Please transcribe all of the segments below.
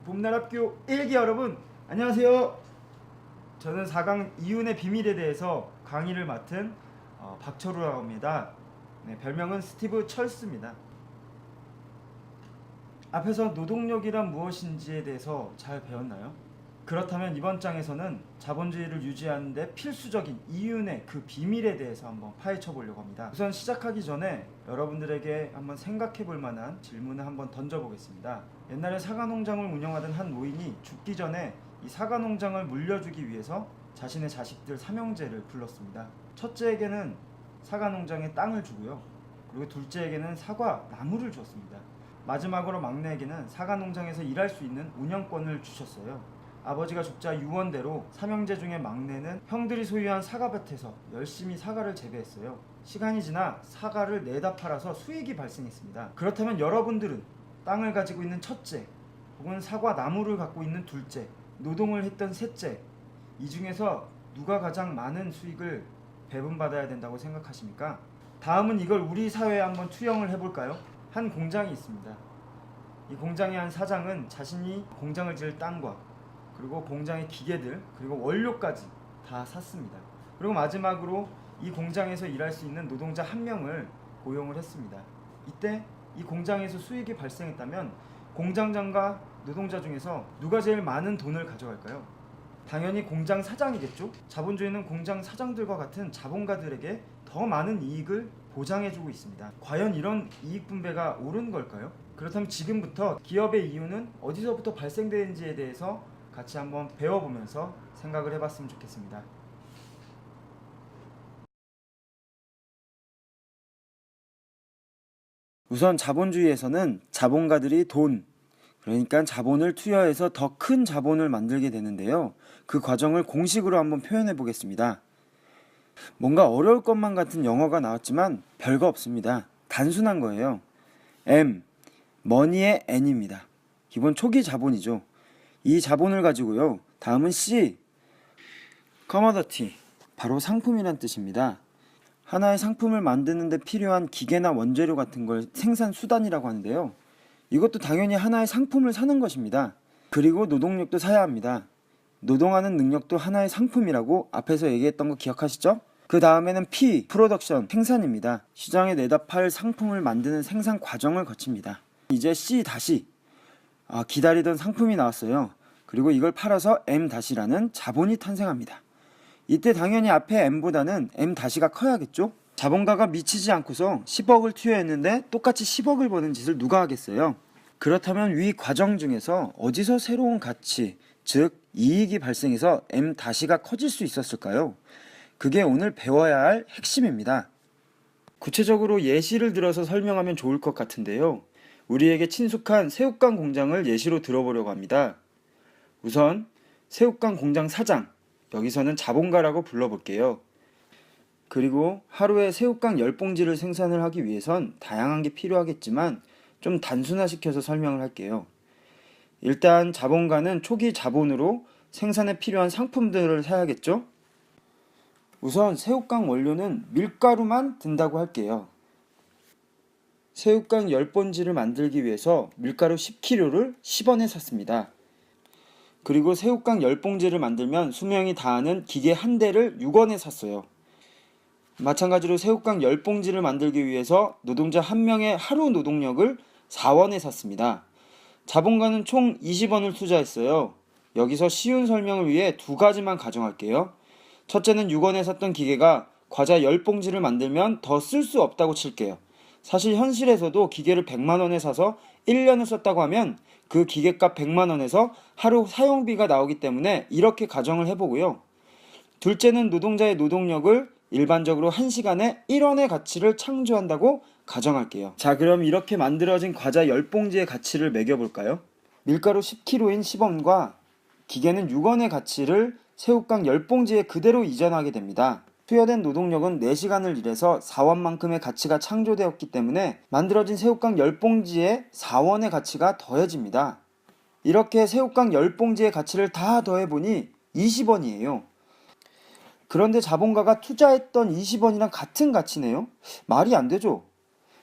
봄날학교 1기 여러분 안녕하세요. 저는 4강 이윤의 비밀에 대해서 강의를 맡은 박철우라고 합니다. 네, 별명은 스티브 철스입니다. 앞에서 노동력이란 무엇인지에 대해서 잘 배웠나요? 그렇다면 이번 장에서는 자본주의를 유지하는 데 필수적인 이윤의 그 비밀에 대해서 한번 파헤쳐 보려고 합니다. 우선 시작하기 전에 여러분들에게 한번 생각해 볼 만한 질문을 한번 던져 보겠습니다. 옛날에 사과농장을 운영하던 한 노인이 죽기 전에 이 사과농장을 물려주기 위해서 자신의 자식들 삼형제를 불렀습니다. 첫째에게는 사과농장의 땅을 주고요. 그리고 둘째에게는 사과 나무를 주었습니다. 마지막으로 막내에게는 사과농장에서 일할 수 있는 운영권을 주셨어요. 아버지가 죽자 유언대로 삼형제 중에 막내는 형들이 소유한 사과밭에서 열심히 사과를 재배했어요. 시간이 지나 사과를 내다 팔아서 수익이 발생했습니다. 그렇다면 여러분들은 땅을 가지고 있는 첫째, 혹은 사과 나무를 갖고 있는 둘째, 노동을 했던 셋째, 이 중에서 누가 가장 많은 수익을 배분받아야 된다고 생각하십니까? 다음은 이걸 우리 사회에 한번 투영을 해볼까요? 한 공장이 있습니다. 이 공장의 한 사장은 자신이 공장을 지을 땅과 그리고 공장의 기계들 그리고 원료까지 다 샀습니다. 그리고 마지막으로 이 공장에서 일할 수 있는 노동자 한 명을 고용을 했습니다. 이때 이 공장에서 수익이 발생했다면 공장장과 노동자 중에서 누가 제일 많은 돈을 가져갈까요? 당연히 공장 사장이겠죠? 자본주의는 공장 사장들과 같은 자본가들에게 더 많은 이익을 보장해주고 있습니다. 과연 이런 이익 분배가 옳은 걸까요? 그렇다면 지금부터 기업의 이윤은 어디서부터 발생되는지에 대해서 같이 한번 배워보면서 생각을 해봤으면 좋겠습니다. 우선 자본주의에서는 자본가들이 돈, 그러니까 자본을 투여해서 더 큰 자본을 만들게 되는데요. 그 과정을 공식으로 한번 표현해 보겠습니다. 뭔가 어려울 것만 같은 영어가 나왔지만 별거 없습니다. 단순한 거예요. M, 머니의 N입니다. 기본 초기 자본이죠. 이 자본을 가지고요. 다음은 C, commodity, 바로 상품이란 뜻입니다. 하나의 상품을 만드는 데 필요한 기계나 원재료 같은 걸 생산 수단이라고 하는데요. 이것도 당연히 하나의 상품을 사는 것입니다. 그리고 노동력도 사야 합니다. 노동하는 능력도 하나의 상품이라고 앞에서 얘기했던 거 기억하시죠? 그 다음에는 P, 프로덕션, 생산입니다. 시장에 내다 팔 상품을 만드는 생산 과정을 거칩니다. 이제 C 다시, 기다리던 상품이 나왔어요. 그리고 이걸 팔아서 M-라는 자본이 탄생합니다. 이때 당연히 앞에 M보다는 M-가 커야겠죠? 자본가가 미치지 않고서 10억을 투여했는데 똑같이 10억을 버는 짓을 누가 하겠어요? 그렇다면 위 과정 중에서 어디서 새로운 가치, 즉 이익이 발생해서 M-가 커질 수 있었을까요? 그게 오늘 배워야 할 핵심입니다. 구체적으로 예시를 들어서 설명하면 좋을 것 같은데요. 우리에게 친숙한 새우깡 공장을 예시로 들어보려고 합니다. 우선 새우깡 공장 사장, 여기서는 자본가라고 불러볼게요. 그리고 하루에 새우깡 10봉지를 생산을 하기 위해선 다양한 게 필요하겠지만 좀 단순화시켜서 설명을 할게요. 일단 자본가는 초기 자본으로 생산에 필요한 상품들을 사야겠죠? 우선 새우깡 원료는 밀가루만 든다고 할게요. 새우깡 10봉지를 만들기 위해서 밀가루 10kg를 10원에 샀습니다. 그리고 새우깡 10봉지를 만들면 수명이 다하는 기계 한 대를 6원에 샀어요. 마찬가지로 새우깡 10봉지를 만들기 위해서 노동자 한 명의 하루 노동력을 4원에 샀습니다. 자본가는 총 20원을 투자했어요. 여기서 쉬운 설명을 위해 두 가지만 가정할게요. 첫째는 6원에 샀던 기계가 과자 10봉지를 만들면 더 쓸 수 없다고 칠게요. 사실 현실에서도 기계를 100만원에 사서 1년을 썼다고 하면 그 기계값 100만원에서 하루 사용비가 나오기 때문에 이렇게 가정을 해보고요. 둘째는 노동자의 노동력을 일반적으로 1시간에 1원의 가치를 창조한다고 가정할게요. 자, 그럼 이렇게 만들어진 과자 10봉지의 가치를 매겨볼까요? 밀가루 10kg인 10원과 기계는 6원의 가치를 새우깡 10봉지에 그대로 이전하게 됩니다. 투여된 노동력은 4시간을 일해서 4원만큼의 가치가 창조되었기 때문에 만들어진 새우깡 10봉지에 4원의 가치가 더해집니다. 이렇게 새우깡 10봉지의 가치를 다 더해보니 20원이에요. 그런데 자본가가 투자했던 20원이랑 같은 가치네요? 말이 안 되죠?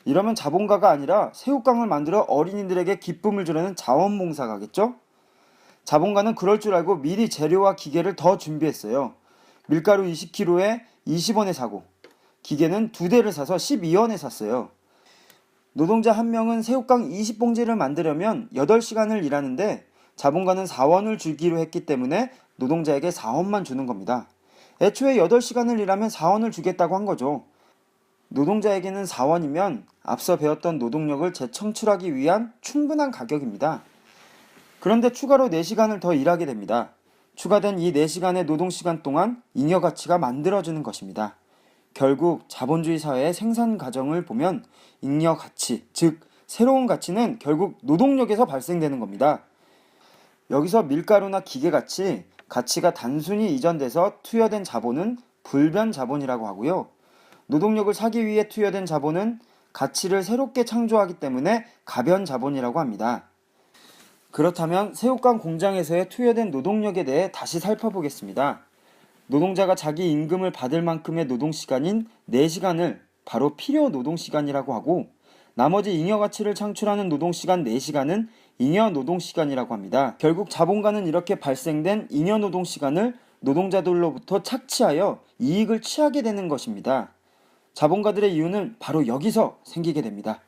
이러면 자본가가 아니라 새우깡을 만들어 어린이들에게 기쁨을 주려는 자원봉사가겠죠? 자본가는 그럴 줄 알고 미리 재료와 기계를 더 준비했어요. 밀가루 20kg에 20원에 사고 기계는 2대를 사서 12원에 샀어요. 노동자 한 명은 새우깡 20봉지를 만들려면 8시간을 일하는데 자본가는 4원을 주기로 했기 때문에 노동자에게 4원만 주는 겁니다. 애초에 8시간을 일하면 4원을 주겠다고 한 거죠. 노동자에게는 4원이면 앞서 배웠던 노동력을 재청출하기 위한 충분한 가격입니다. 그런데 추가로 4시간을 더 일하게 됩니다. 추가된 이 4시간의 노동시간 동안 잉여 가치가 만들어지는 것입니다. 결국 자본주의 사회의 생산 과정을 보면 잉여 가치, 즉 새로운 가치는 결국 노동력에서 발생되는 겁니다. 여기서 밀가루나 기계같이 가치가 단순히 이전돼서 투여된 자본은 불변 자본이라고 하고요. 노동력을 사기 위해 투여된 자본은 가치를 새롭게 창조하기 때문에 가변 자본이라고 합니다. 그렇다면 새우깡 공장에서의 투여된 노동력에 대해 다시 살펴보겠습니다. 노동자가 자기 임금을 받을 만큼의 노동시간인 4시간을 바로 필요 노동시간이라고 하고 나머지 잉여 가치를 창출하는 노동시간 4시간은 잉여 노동시간이라고 합니다. 결국 자본가는 이렇게 발생된 잉여 노동시간을 노동자들로부터 착취하여 이익을 취하게 되는 것입니다. 자본가들의 이유는 바로 여기서 생기게 됩니다.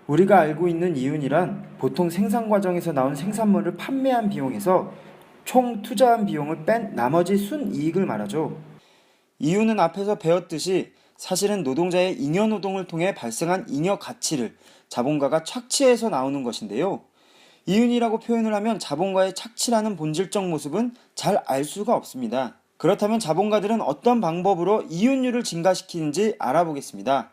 우리가 알고 있는 이윤이란 보통 생산 과정에서 나온 생산물을 판매한 비용에서 총 투자한 비용을 뺀 나머지 순이익을 말하죠. 이윤은 앞에서 배웠듯이 사실은 노동자의 잉여 노동을 통해 발생한 잉여 가치를 자본가가 착취해서 나오는 것인데요. 이윤이라고 표현을 하면 자본가의 착취라는 본질적 모습은 잘 알 수가 없습니다. 그렇다면 자본가들은 어떤 방법으로 이윤율을 증가시키는지 알아보겠습니다.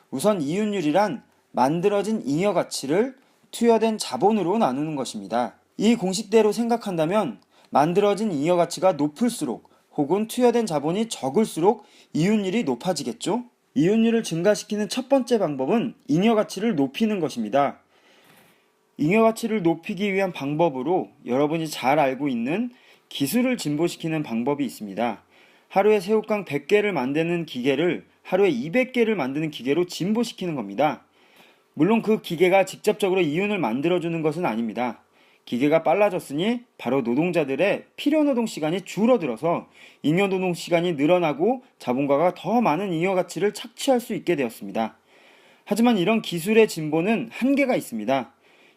우선 이윤율이란 만들어진 잉여 가치를 투여된 자본으로 나누는 것입니다. 이 공식대로 생각한다면 만들어진 잉여 가치가 높을수록 혹은 투여된 자본이 적을수록 이윤율이 높아지겠죠? 이윤율을 증가시키는 첫 번째 방법은 잉여 가치를 높이는 것입니다. 잉여 가치를 높이기 위한 방법으로 여러분이 잘 알고 있는 기술을 진보시키는 방법이 있습니다. 하루에 새우깡 100개를 만드는 기계를 하루에 200개를 만드는 기계로 진보시키는 겁니다. 물론 그 기계가 직접적으로 이윤을 만들어주는 것은 아닙니다. 기계가 빨라졌으니 바로 노동자들의 필요 노동 시간이 줄어들어서 잉여 노동 시간이 늘어나고 자본가가 더 많은 잉여 가치를 착취할 수 있게 되었습니다. 하지만 이런 기술의 진보는 한계가 있습니다.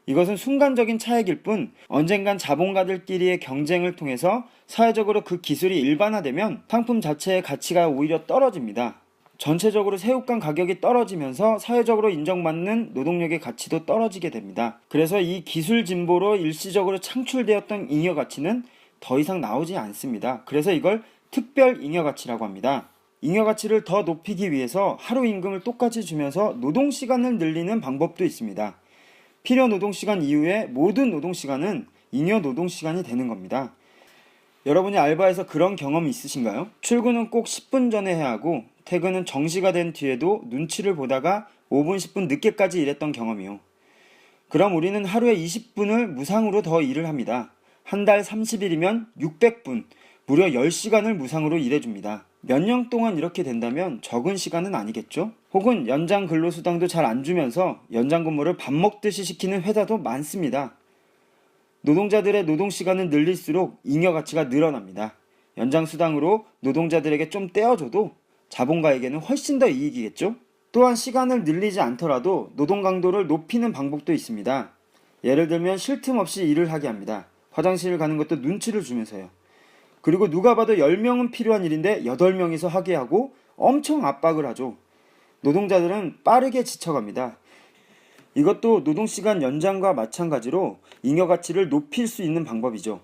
이것은 순간적인 차익일 뿐 언젠간 자본가들끼리의 경쟁을 통해서 사회적으로 그 기술이 일반화되면 상품 자체의 가치가 오히려 떨어집니다. 전체적으로 새우깡 가격이 떨어지면서 사회적으로 인정받는 노동력의 가치도 떨어지게 됩니다. 그래서 이 기술 진보로 일시적으로 창출되었던 잉여 가치는 더 이상 나오지 않습니다. 그래서 이걸 특별 잉여 가치라고 합니다. 잉여 가치를 더 높이기 위해서 하루 임금을 똑같이 주면서 노동 시간을 늘리는 방법도 있습니다. 필요 노동 시간 이후에 모든 노동 시간은 잉여 노동 시간이 되는 겁니다. 여러분이 알바에서 그런 경험이 있으신가요? 출근은 꼭 10분 전에 해야 하고 퇴근은 정시가 된 뒤에도 눈치를 보다가 5분, 10분 늦게까지 일했던 경험이요. 그럼 우리는 하루에 20분을 무상으로 더 일을 합니다. 한 달 30일이면 600분, 무려 10시간을 무상으로 일해줍니다. 몇 년 동안 이렇게 된다면 적은 시간은 아니겠죠? 혹은 연장 근로수당도 잘 안 주면서 연장 근무를 밥 먹듯이 시키는 회사도 많습니다. 노동자들의 노동시간을 늘릴수록 잉여 가치가 늘어납니다. 연장수당으로 노동자들에게 좀 떼어줘도 자본가에게는 훨씬 더 이익이겠죠? 또한 시간을 늘리지 않더라도 노동 강도를 높이는 방법도 있습니다. 예를 들면 쉴 틈 없이 일을 하게 합니다. 화장실을 가는 것도 눈치를 주면서요. 그리고 누가 봐도 10명은 필요한 일인데 8명이서 하게 하고 엄청 압박을 하죠. 노동자들은 빠르게 지쳐갑니다. 이것도 노동시간 연장과 마찬가지로 잉여 가치를 높일 수 있는 방법이죠.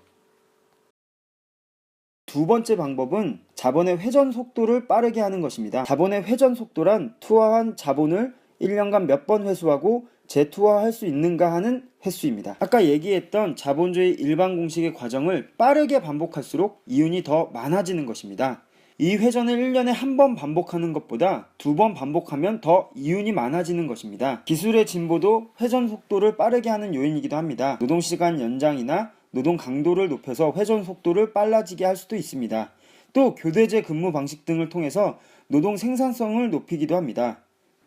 두 번째 방법은 자본의 회전 속도를 빠르게 하는 것입니다. 자본의 회전 속도란 투하한 자본을 1년간 몇 번 회수하고 재투하할 수 있는가 하는 횟수입니다. 아까 얘기했던 자본주의 일반 공식의 과정을 빠르게 반복할수록 이윤이 더 많아지는 것입니다. 이 회전을 1년에 한 번 반복하는 것보다 2번 반복하면 더 이윤이 많아지는 것입니다. 기술의 진보도 회전 속도를 빠르게 하는 요인이기도 합니다. 노동시간 연장이나 노동 강도를 높여서 회전 속도를 빨라지게 할 수도 있습니다. 또 교대제 근무 방식 등을 통해서 노동 생산성을 높이기도 합니다.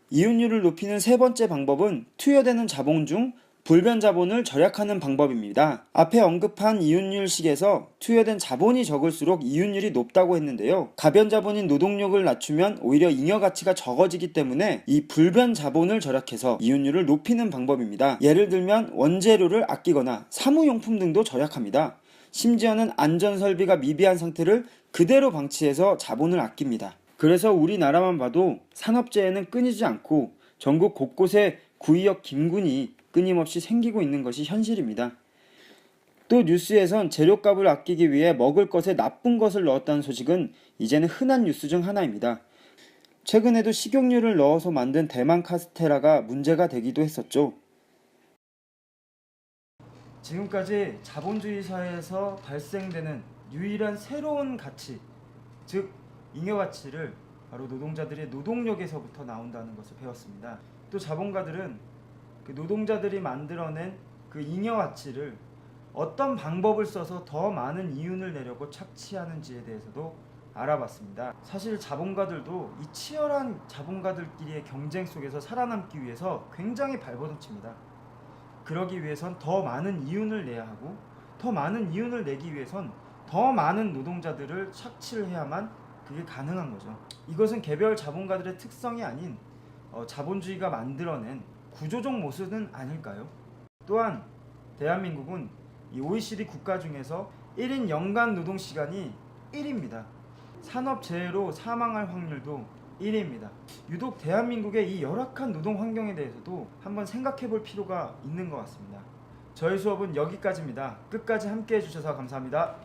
이윤율을 높이는 세 번째 방법은 투여되는 자본 중 불변 자본을 절약하는 방법입니다. 앞에 언급한 이윤율식에서 투여된 자본이 적을수록 이윤율이 높다고 했는데요. 가변 자본인 노동력을 낮추면 오히려 잉여 가치가 적어지기 때문에 이 불변 자본을 절약해서 이윤율을 높이는 방법입니다. 예를 들면 원재료를 아끼거나 사무용품 등도 절약합니다. 심지어는 안전설비가 미비한 상태를 그대로 방치해서 자본을 아낍니다. 그래서 우리나라만 봐도 산업재해는 끊이지 않고 전국 곳곳에 구의역 김군이 끊임없이 생기고 있는 것이 현실입니다. 또 뉴스에선 재료값을 아끼기 위해 먹을 것에 나쁜 것을 넣었다는 소식은 이제는 흔한 뉴스 중 하나입니다. 최근에도 식용유를 넣어서 만든 대만 카스테라가 문제가 되기도 했었죠. 지금까지 자본주의 사회에서 발생되는 유일한 새로운 가치, 즉 잉여 가치를 바로 노동자들의 노동력에서부터 나온다는 것을 배웠습니다. 또 자본가들은 그 노동자들이 만들어낸 그 잉여 가치를 어떤 방법을 써서 더 많은 이윤을 내려고 착취하는지에 대해서도 알아봤습니다. 사실 자본가들도 이 치열한 자본가들끼리의 경쟁 속에서 살아남기 위해서 굉장히 발버둥칩니다. 그러기 위해선 더 많은 이윤을 내야 하고, 더 많은 이윤을 내기 위해선 더 많은 노동자들을 착취를 해야만 그게 가능한 거죠. 이것은 개별 자본가들의 특성이 아닌 자본주의가 만들어낸 구조적 모습은 아닐까요? 또한 대한민국은 이 OECD 국가 중에서 1인 연간 노동시간이 1입니다. 산업재해로 사망할 확률도 1입니다. 유독 대한민국의 이 열악한 노동 환경에 대해서도 한번 생각해 볼 필요가 있는 것 같습니다. 저희 수업은 여기까지입니다. 끝까지 함께 해주셔서 감사합니다.